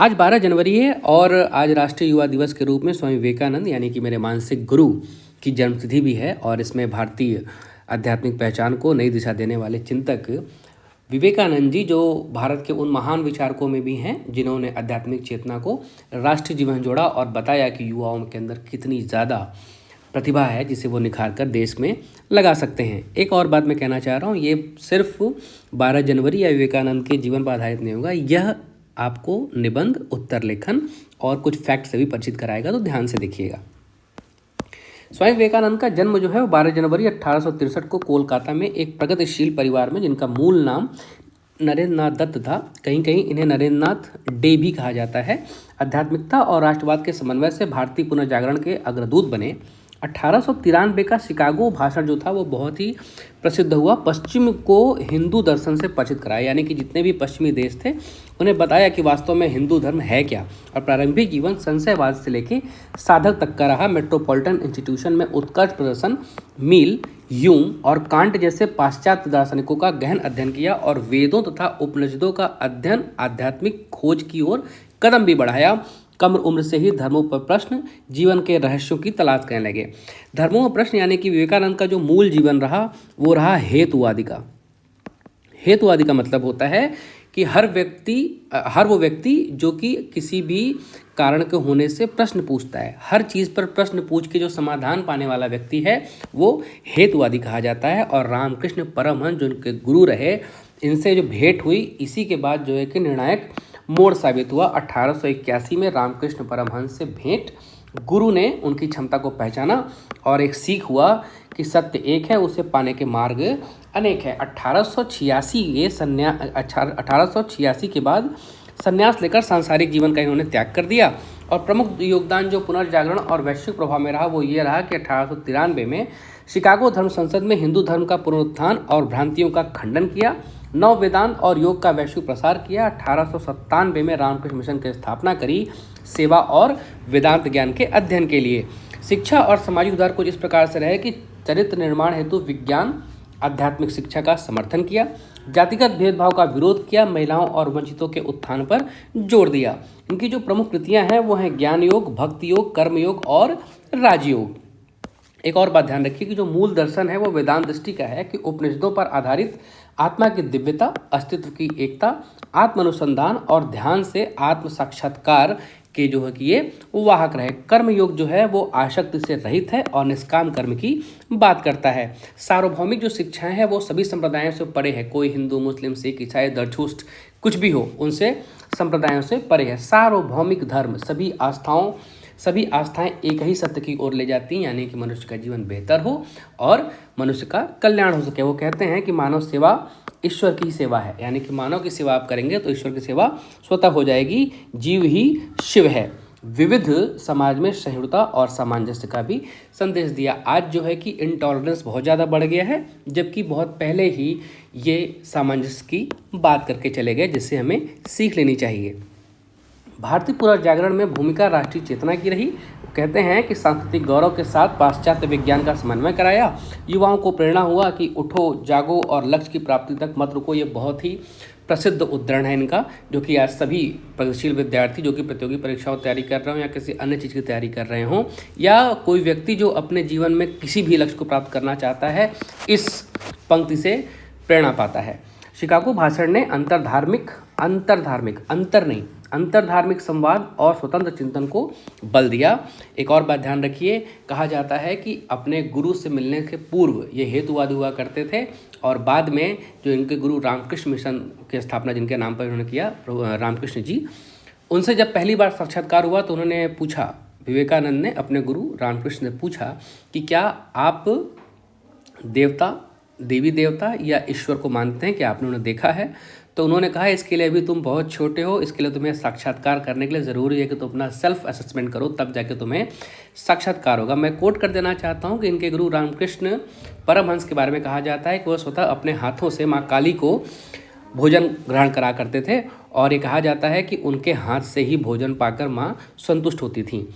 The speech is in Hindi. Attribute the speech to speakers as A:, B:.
A: आज 12 जनवरी है और आज राष्ट्रीय युवा दिवस के रूप में स्वामी विवेकानंद यानी कि मेरे मानसिक गुरु की जन्मतिथि भी है। और इसमें भारतीय आध्यात्मिक पहचान को नई दिशा देने वाले चिंतक विवेकानंद जी, जो भारत के उन महान विचारकों में भी हैं जिन्होंने आध्यात्मिक चेतना को राष्ट्रीय जीवन जोड़ा और बताया कि युवाओं के अंदर कितनी ज़्यादा प्रतिभा है जिसे वो निखार कर देश में लगा सकते हैं। एक और बात मैं कहना चाह रहा हूँ, ये सिर्फ 12 जनवरी या विवेकानंद के जीवन पर आधारित नहीं होगा, यह आपको निबंध, उत्तर लेखन और कुछ फैक्ट से भी परिचित कराएगा, तो ध्यान से देखिएगा। स्वामी विवेकानंद का जन्म जो है वो 12 जनवरी 1863 को कोलकाता में एक प्रगतिशील परिवार में, जिनका मूल नाम नरेंद्र नाथ दत्त था, कहीं कहीं इन्हें नरेंद्र नाथ डे भी कहा जाता है, आध्यात्मिकता और राष्ट्रवाद के समन्वय से भारतीय पुनर्जागरण के अग्रदूत बने। 1893 का शिकागो भाषण जो था वो बहुत ही प्रसिद्ध हुआ, पश्चिम को हिंदू दर्शन से परिचित कराया, यानी कि जितने भी पश्चिमी देश थे उन्हें बताया कि वास्तव में हिंदू धर्म है क्या। और प्रारंभिक जीवन संशयवाद से लेकर साधक तक का रहा। मेट्रोपॉलिटन इंस्टीट्यूशन में उत्कर्ष प्रदर्शन, मील, यूम और कांट जैसे पाश्चात्य दार्शनिकों का गहन अध्ययन किया और वेदों तथा उपनिषदों का अध्ययन, आध्यात्मिक खोज की ओर कदम भी बढ़ाया। कम उम्र से ही धर्मों पर प्रश्न, जीवन के रहस्यों की तलाश करने लगे। धर्मों पर प्रश्न यानी कि विवेकानंद का जो मूल जीवन रहा वो रहा हेतुवादी का। हेतुवादी का मतलब होता है कि हर वो व्यक्ति जो कि किसी भी कारण के होने से प्रश्न पूछता है, हर चीज़ पर प्रश्न पूछ के जो समाधान पाने वाला व्यक्ति है वो हेतुवादी कहा जाता है। और रामकृष्ण परमहंस जो उनके गुरु रहे, इनसे जो भेंट हुई, इसी के बाद जो है कि निर्णायक मोड़ साबित हुआ। 1881 में रामकृष्ण परमहंस से भेंट, गुरु ने उनकी क्षमता को पहचाना और एक सीख हुआ कि सत्य एक है, उसे पाने के मार्ग अनेक है। 1886 के बाद संन्यास लेकर सांसारिक जीवन का इन्होंने त्याग कर दिया। और प्रमुख योगदान जो पुनर्जागरण और वैश्विक प्रभाव में रहा वो ये रहा कि 1893 में शिकागो धर्म संसद में हिंदू धर्म का पुनरुत्थान और भ्रांतियों का खंडन किया, नव वेदांत और योग का वैश्विक प्रसार किया। 1897 में रामकृष्ण मिशन की स्थापना करी, सेवा और वेदांत ज्ञान के अध्ययन के लिए। शिक्षा और सामाजिक उद्धार कुछ इस प्रकार से रहे कि चरित्र निर्माण हेतु विज्ञान, आध्यात्मिक शिक्षा का समर्थन किया, जातिगत भेदभाव का विरोध किया, महिलाओं और वंचितों के उत्थान पर जोर दिया। इनकी जो प्रमुख कृतियां हैं वो हैं ज्ञान योग, भक्ति योग, कर्म योग और राजयोग। एक और बात ध्यान रखिए कि जो मूल दर्शन है वो वेदांत दृष्टि का है कि उपनिषदों पर आधारित आत्मा की दिव्यता, अस्तित्व की एकता, आत्म अनुसंधान और ध्यान से आत्म साक्षात्कार के जो है कि ये वाहक रहे। कर्म योग जो है वो आसक्ति से रहित है और निष्काम कर्म की बात करता है। सार्वभौमिक जो शिक्षाएं हैं वो सभी संप्रदायों से परे है, कोई हिंदू, मुस्लिम, सिख, ईसाई, जरथुस्ट कुछ भी हो, उनसे संप्रदायों से परे है। सार्वभौमिक धर्म, सभी आस्थाएं एक ही सत्य की ओर ले जाती हैं, यानी कि मनुष्य का जीवन बेहतर हो और मनुष्य का कल्याण हो सके। वो कहते हैं कि मानव सेवा ईश्वर की सेवा है, यानी कि मानव की सेवा आप करेंगे तो ईश्वर की सेवा स्वतः हो जाएगी। जीव ही शिव है। विविध समाज में सहिष्णुता और सामंजस्य का भी संदेश दिया। आज जो है कि इंटॉलरेंस बहुत ज़्यादा बढ़ गया है, जबकि बहुत पहले ही ये सामंजस्य की बात करके चले गए, जिससे हमें सीख लेनी चाहिए। भारतीय पुनर्जागरण में भूमिका राष्ट्रीय चेतना की रही। वो कहते हैं कि सांस्कृतिक गौरव के साथ पाश्चात्य विज्ञान का समन्वय कराया, युवाओं को प्रेरणा हुआ कि उठो, जागो और लक्ष्य की प्राप्ति तक मत रुको। ये बहुत ही प्रसिद्ध उद्धरण है इनका, जो कि आज सभी प्रगतिशील विद्यार्थी जो कि प्रतियोगी परीक्षाओं की तैयारी कर रहे हों या किसी अन्य चीज़ की तैयारी कर रहे हों, या कोई व्यक्ति जो अपने जीवन में किसी भी लक्ष्य को प्राप्त करना चाहता है, इस पंक्ति से प्रेरणा पाता है। शिकागो भाषण ने अंतरधार्मिक संवाद और स्वतंत्र चिंतन को बल दिया। एक और बात ध्यान रखिए, कहा जाता है कि अपने गुरु से मिलने के पूर्व ये हेतुवादी हुआ करते थे और बाद में जो इनके गुरु रामकृष्ण मिशन की स्थापना जिनके नाम पर इन्होंने किया, रामकृष्ण जी, उनसे जब पहली बार साक्षात्कार हुआ तो उन्होंने पूछा, विवेकानंद ने अपने गुरु रामकृष्ण ने पूछा कि क्या आप देवी देवता या ईश्वर को मानते हैं, क्या आपने उन्हें देखा है? तो उन्होंने कहा, इसके लिए अभी तुम बहुत छोटे हो, इसके लिए तुम्हें साक्षात्कार करने के लिए ज़रूरी है कि तुम अपना सेल्फ असेसमेंट करो, तब जाके तुम्हें साक्षात्कार होगा। मैं कोट कर देना चाहता हूँ कि इनके गुरु रामकृष्ण परमहंस के बारे में कहा जाता है कि वह स्वतः अपने हाथों से माँ काली को भोजन ग्रहण करा करते थे और ये कहा जाता है कि उनके हाथ से ही भोजन पाकर माँ संतुष्ट होती थी।